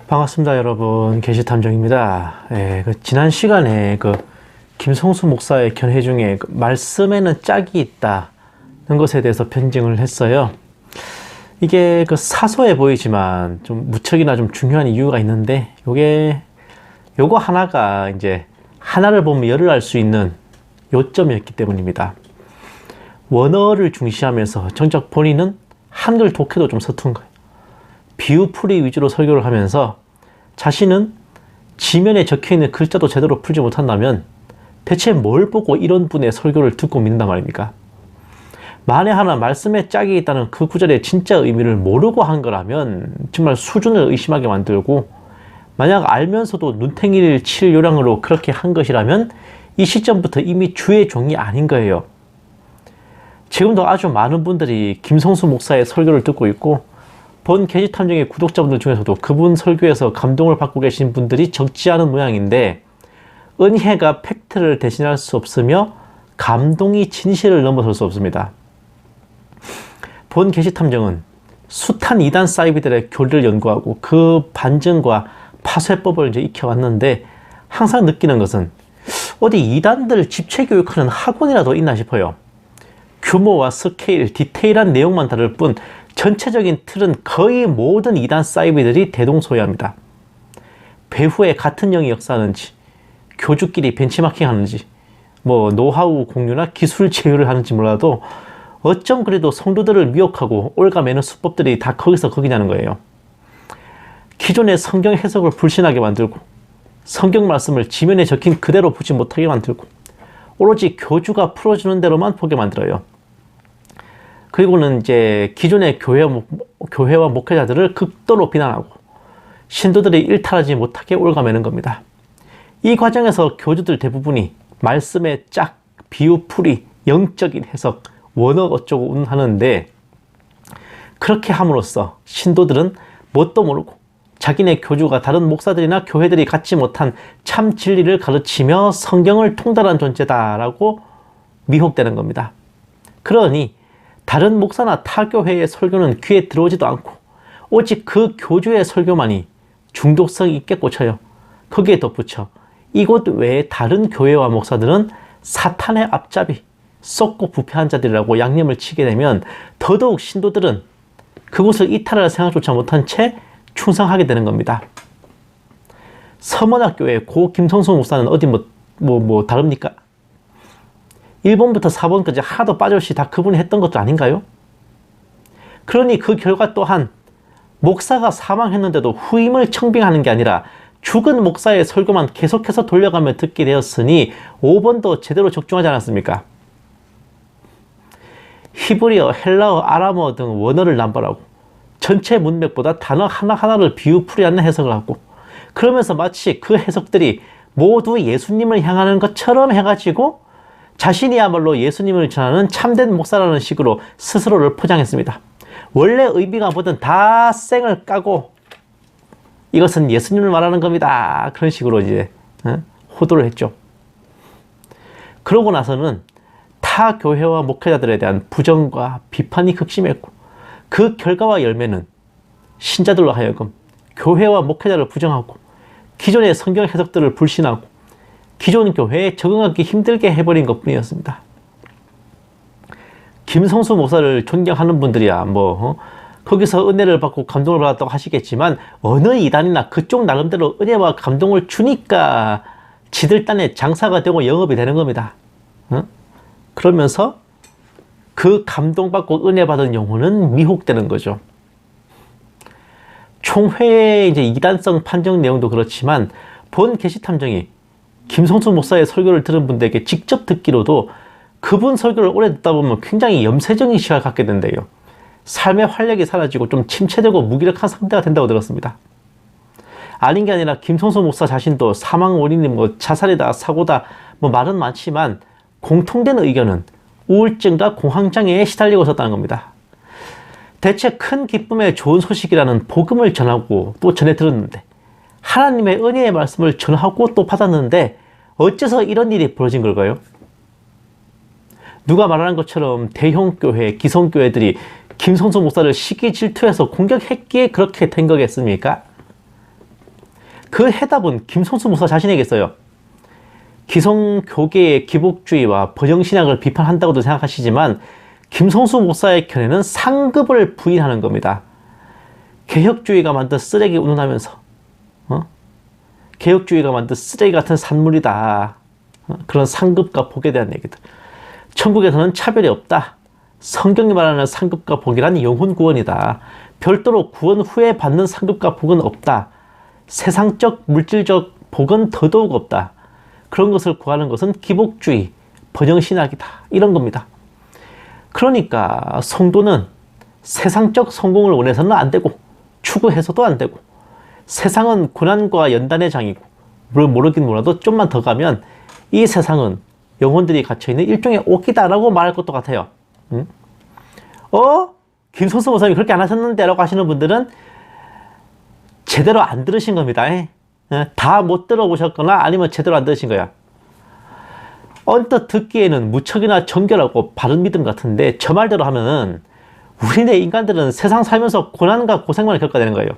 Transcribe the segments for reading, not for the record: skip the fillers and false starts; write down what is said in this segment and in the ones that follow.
반갑습니다, 여러분. 게시탐정입니다. 지난 시간에 김성수 목사의 견해 중에 말씀에는 짝이 있다는 것에 대해서 변증을 했어요. 이게 사소해 보이지만 좀 무척이나 좀 중요한 이유가 있는데, 요거 하나가 이제 하나를 보면 열을 알 수 있는 요점이었기 때문입니다. 원어를 중시하면서 정작 본인은 한글 독해도 좀 서툰 거예요. 비유풀이 위주로 설교를 하면서 자신은 지면에 적혀있는 글자도 제대로 풀지 못한다면 대체 뭘 보고 이런 분의 설교를 듣고 믿는단 말입니까? 만에 하나 말씀에 짝이 있다는 그 구절의 진짜 의미를 모르고 한 거라면 정말 수준을 의심하게 만들고, 만약 알면서도 눈탱이를 칠 요량으로 그렇게 한 것이라면 이 시점부터 이미 주의 종이 아닌 거예요. 지금도 아주 많은 분들이 김성수 목사의 설교를 듣고 있고, 본 게시탐정의 구독자분들 중에서도 그분 설교에서 감동을 받고 계신 분들이 적지 않은 모양인데, 은혜가 팩트를 대신할 수 없으며 감동이 진실을 넘어설 수 없습니다. 본 게시탐정은 숱한 이단 사이비들의 교리를 연구하고 그 반증과 파쇄법을 이제 익혀왔는데, 항상 느끼는 것은 어디 이단들 집체교육하는 학원이라도 있나 싶어요. 규모와 스케일, 디테일한 내용만 다를 뿐 전체적인 틀은 거의 모든 이단 사이비들이 대동소이합니다. 배후에 같은 영이 역사하는지, 교주끼리 벤치마킹 하는지, 노하우 공유나 기술 제휴를 하는지 몰라도 어쩜 그래도 성도들을 미혹하고 올가매는 수법들이 다 거기서 거기냐는 거예요. 기존의 성경 해석을 불신하게 만들고, 성경 말씀을 지면에 적힌 그대로 보지 못하게 만들고, 오로지 교주가 풀어주는 대로만 보게 만들어요. 그리고는 이제 기존의 교회와 목회자들을 극도로 비난하고 신도들이 일탈하지 못하게 올가매는 겁니다. 이 과정에서 교주들 대부분이 말씀의 짝, 비유풀이, 영적인 해석, 원어 어쩌고 하는데, 그렇게 함으로써 신도들은 뭣도 모르고 자기네 교주가 다른 목사들이나 교회들이 갖지 못한 참 진리를 가르치며 성경을 통달한 존재다라고 미혹되는 겁니다. 그러니 다른 목사나 타 교회의 설교는 귀에 들어오지도 않고 오직 그 교주의 설교만이 중독성 있게 꽂혀요. 거기에 덧붙여 이곳 외에 다른 교회와 목사들은 사탄의 앞잡이, 썩고 부패한 자들이라고 양념을 치게 되면 더더욱 신도들은 그곳을 이탈할 생각조차 못한 채 충성하게 되는 겁니다. 서문학교의 고 김성수 목사는 어디 다릅니까? 1번부터 4번까지 하나도 빠짐없이 다 그분이 했던 것도 아닌가요? 그러니 그 결과 또한 목사가 사망했는데도 후임을 청빙하는 게 아니라 죽은 목사의 설교만 계속해서 돌려가며 듣게 되었으니 5번도 제대로 적중하지 않았습니까? 히브리어, 헬라어, 아람어 등 원어를 남발하고 전체 문맥보다 단어 하나하나를 비유풀이하는 해석을 하고, 그러면서 마치 그 해석들이 모두 예수님을 향하는 것처럼 해가지고 자신이야말로 예수님을 전하는 참된 목사라는 식으로 스스로를 포장했습니다. 원래 의미가 뭐든 다 쌩을 까고 이것은 예수님을 말하는 겁니다, 그런 식으로 이제 호도를 했죠. 그러고 나서는 타 교회와 목회자들에 대한 부정과 비판이 극심했고, 그 결과와 열매는 신자들로 하여금 교회와 목회자를 부정하고 기존의 성경 해석들을 불신하고 기존 교회에 적응하기 힘들게 해버린 것뿐이었습니다. 김성수 목사를 존경하는 분들이야 거기서 은혜를 받고 감동을 받았다고 하시겠지만, 어느 이단이나 그쪽 나름대로 은혜와 감동을 주니까 지들 딴에 장사가 되고 영업이 되는 겁니다. 그러면서 그 감동받고 은혜 받은 영혼은 미혹되는 거죠. 총회의 이제 이단성 판정 내용도 그렇지만, 본 게시탐정이 김성수 목사의 설교를 들은 분들에게 직접 듣기로도 그분 설교를 오래 듣다 보면 굉장히 염세적인 시각을 갖게 된대요. 삶의 활력이 사라지고 좀 침체되고 무기력한 상태가 된다고 들었습니다. 아닌 게 아니라 김성수 목사 자신도 사망 원인이 자살이다, 사고다, 말은 많지만 공통된 의견은 우울증과 공황장애에 시달리고 있었다는 겁니다. 대체 큰 기쁨의 좋은 소식이라는 복음을 전하고 또 전해 들었는데, 하나님의 은혜의 말씀을 전하고 또 받았는데 어째서 이런 일이 벌어진 걸까요? 누가 말하는 것처럼 대형교회, 기성교회들이 김성수 목사를 시기 질투해서 공격했기에 그렇게 된 거겠습니까? 그 해답은 김성수 목사 자신에게 있어요. 기성교계의 기복주의와 번영신학을 비판한다고도 생각하시지만 김성수 목사의 견해는 상급을 부인하는 겁니다. 개혁주의가 만든 쓰레기 운운하면서 개혁주의가 만든 쓰레기 같은 산물이다. 그런 상급과 복에 대한 얘기들. 천국에서는 차별이 없다. 성경이 말하는 상급과 복이란 영혼 구원이다. 별도로 구원 후에 받는 상급과 복은 없다. 세상적 물질적 복은 더더욱 없다. 그런 것을 구하는 것은 기복주의, 번영신학이다. 이런 겁니다. 그러니까 성도는 세상적 성공을 원해서는 안 되고 추구해서도 안 되고 세상은 고난과 연단의 장이고 모르긴 몰라도 좀만 더 가면 이 세상은 영혼들이 갇혀있는 일종의 옥이다라고 말할 것도 같아요. 김성수 목사님이 그렇게 안 하셨는데 라고 하시는 분들은 제대로 안 들으신 겁니다. 다 못 들어보셨거나 아니면 제대로 안 들으신 거야. 언뜻 듣기에는 무척이나 정결하고 바른 믿음 같은데 저 말대로 하면은 우리네 인간들은 세상 살면서 고난과 고생만 겪어야 되는 거예요.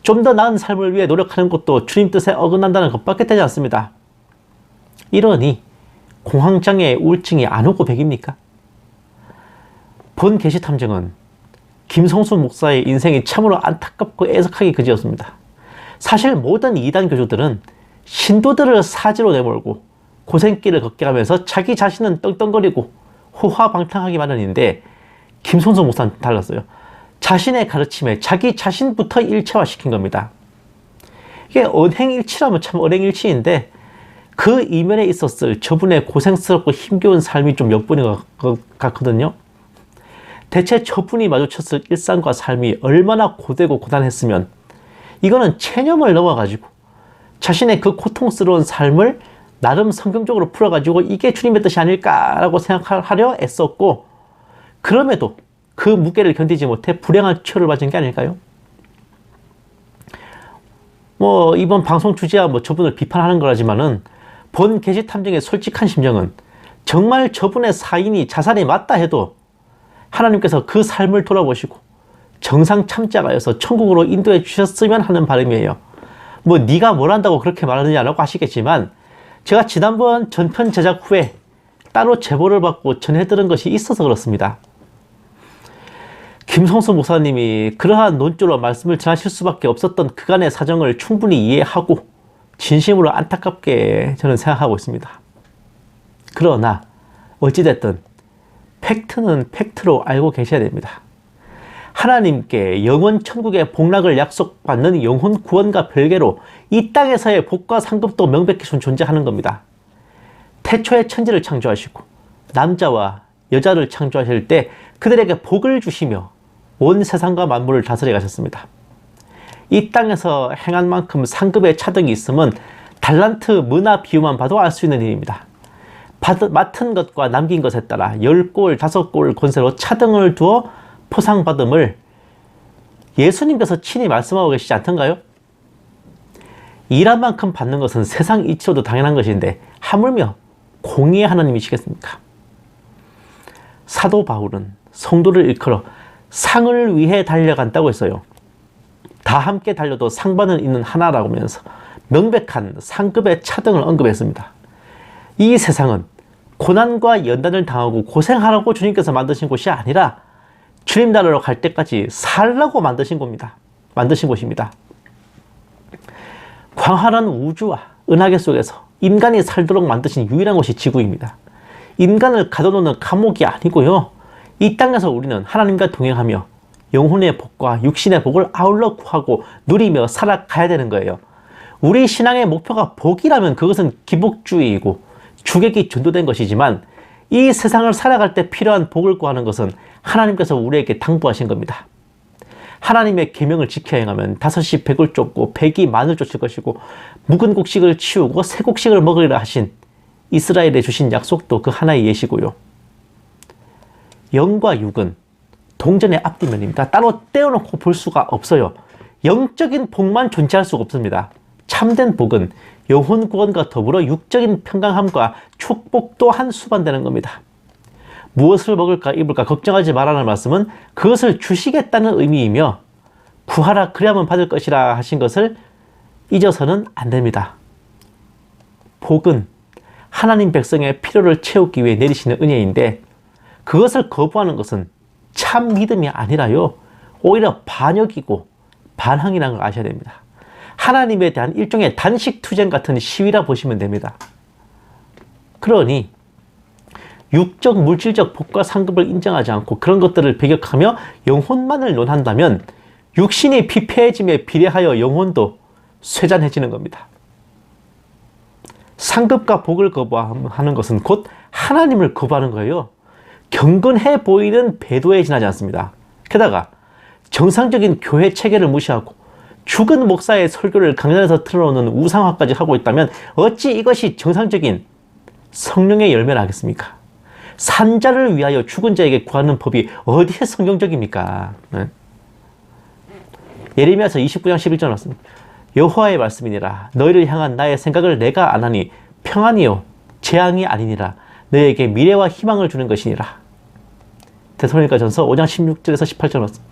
좀 더 나은 삶을 위해 노력하는 것도 주님 뜻에 어긋난다는 것밖에 되지 않습니다. 이러니 공황장애 우울증이 안 오고 백입니까? 본 게시탐정은 김성수 목사의 인생이 참으로 안타깝고 애석하기 그지였습니다. 사실 모든 이단 교주들은 신도들을 사지로 내몰고 고생길을 걷게 하면서 자기 자신은 떵떵거리고 호화방탕하기 마련인데 김성수 목사는 달랐어요. 자신의 가르침에 자기 자신부터 일체화시킨 겁니다. 이게 언행일치라면 참 언행일치인데 그 이면에 있었을 저분의 고생스럽고 힘겨운 삶이 좀 엿보이는 것 같거든요. 대체 저분이 마주쳤을 일상과 삶이 얼마나 고되고 고단했으면 이거는 체념을 넘어가지고 자신의 그 고통스러운 삶을 나름 성경적으로 풀어가지고 이게 주님의 뜻이 아닐까라고 생각하려 애썼고 그럼에도 그 무게를 견디지 못해 불행한 처를 맞은 게 아닐까요? 이번 방송 주제야 저분을 비판하는 거라지만은 본 게시탐정의 솔직한 심정은 정말 저분의 사인이 자살이 맞다 해도 하나님께서 그 삶을 돌아보시고 정상 참자가여서 천국으로 인도해 주셨으면 하는 바람이에요. 네가 뭘 한다고 그렇게 말하느냐라고 하시겠지만 제가 지난번 전편 제작 후에 따로 제보를 받고 전해들은 것이 있어서 그렇습니다. 김성수 목사님이 그러한 논조로 말씀을 전하실 수밖에 없었던 그간의 사정을 충분히 이해하고 진심으로 안타깝게 저는 생각하고 있습니다. 그러나 어찌됐든 팩트는 팩트로 알고 계셔야 됩니다. 하나님께 영원 천국의 복락을 약속받는 영혼 구원과 별개로 이 땅에서의 복과 상급도 명백히 존재하는 겁니다. 태초에 천지를 창조하시고 남자와 여자를 창조하실 때 그들에게 복을 주시며 온 세상과 만물을 다스려 가셨습니다. 이 땅에서 행한 만큼 상급의 차등이 있으면 달란트 문화 비유만 봐도 알 수 있는 일입니다. 맡은 것과 남긴 것에 따라 10골, 5골 권세로 차등을 두어 포상받음을 예수님께서 친히 말씀하고 계시지 않던가요? 일한 만큼 받는 것은 세상 이치로도 당연한 것인데 하물며 공의의 하나님이시겠습니까? 사도 바울은 성도를 일컬어 상을 위해 달려간다고 했어요. 다 함께 달려도 상반은 있는 하나라고 하면서 명백한 상급의 차등을 언급했습니다. 이 세상은 고난과 연단을 당하고 고생하라고 주님께서 만드신 곳이 아니라 주님 나라로 갈 때까지 살라고 만드신 곳입니다. 광활한 우주와 은하계 속에서 인간이 살도록 만드신 유일한 곳이 지구입니다. 인간을 가둬놓는 감옥이 아니고요. 이 땅에서 우리는 하나님과 동행하며 영혼의 복과 육신의 복을 아울러 구하고 누리며 살아가야 되는 거예요. 우리 신앙의 목표가 복이라면 그것은 기복주의이고 주객이 전도된 것이지만 이 세상을 살아갈 때 필요한 복을 구하는 것은 하나님께서 우리에게 당부하신 겁니다. 하나님의 계명을 지켜 행하면 5시 100을 쫓고 100이 만을 쫓을 것이고 묵은 곡식을 치우고 새 곡식을 먹으리라 하신 이스라엘에 주신 약속도 그 하나의 예시고요. 영과 육은 동전의 앞뒤면입니다. 따로 떼어놓고 볼 수가 없어요. 영적인 복만 존재할 수가 없습니다. 참된 복은 영혼 구원과 더불어 육적인 평강함과 축복 또한 수반되는 겁니다. 무엇을 먹을까 입을까 걱정하지 말라는 말씀은 그것을 주시겠다는 의미이며 구하라 그리하면 받을 것이라 하신 것을 잊어서는 안 됩니다. 복은 하나님 백성의 필요를 채우기 위해 내리시는 은혜인데 그것을 거부하는 것은 참 믿음이 아니라요. 오히려 반역이고 반항이라는 걸 아셔야 됩니다. 하나님에 대한 일종의 단식 투쟁 같은 시위라 보시면 됩니다. 그러니 육적 물질적 복과 상급을 인정하지 않고 그런 것들을 배격하며 영혼만을 논한다면 육신이 피폐해짐에 비례하여 영혼도 쇠잔해지는 겁니다. 상급과 복을 거부하는 것은 곧 하나님을 거부하는 거예요. 경건해 보이는 배도에 지나지 않습니다. 게다가 정상적인 교회 체계를 무시하고 죽은 목사의 설교를 강단에서 틀어놓는 우상화까지 하고 있다면 어찌 이것이 정상적인 성령의 열매를 하겠습니까? 산자를 위하여 죽은 자에게 구하는 법이 어디에 성경적입니까? 네? 예레미야서 29장 11절 말씀. 여호와의 말씀이니라. 너희를 향한 나의 생각을 내가 아나니 평안이요 재앙이 아니니라. 너희에게 미래와 희망을 주는 것이니라. 데살로니가전서 5장 16절에서 18절 말씀.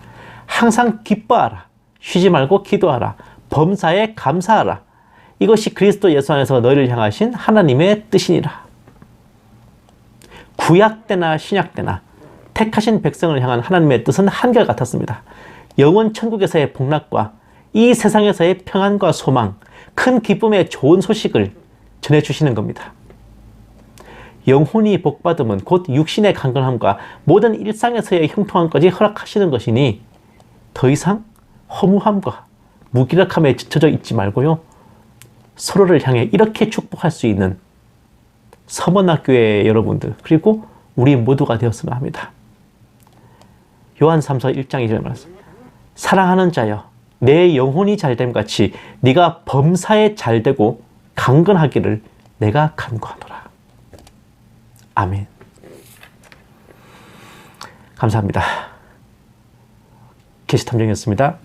항상 기뻐하라. 쉬지 말고 기도하라. 범사에 감사하라. 이것이 그리스도 예수 안에서 너희를 향하신 하나님의 뜻이니라. 구약 때나 신약 때나 택하신 백성을 향한 하나님의 뜻은 한결같았습니다. 영원 천국에서의 복락과 이 세상에서의 평안과 소망, 큰 기쁨의 좋은 소식을 전해주시는 겁니다. 영혼이 복받음은 곧 육신의 강건함과 모든 일상에서의 형통함까지 허락하시는 것이니 더 이상 허무함과 무기력함에 지쳐져 있지 말고요. 서로를 향해 이렇게 축복할 수 있는 서머나교회 여러분들 그리고 우리 모두가 되었으면 합니다. 요한 3서 1장 2절 말씀. 사랑하는 자여 내 영혼이 잘됨 같이 네가 범사에 잘되고 강건하기를 내가 간구하노라. 아멘. 감사합니다. 계시탐정이었습니다.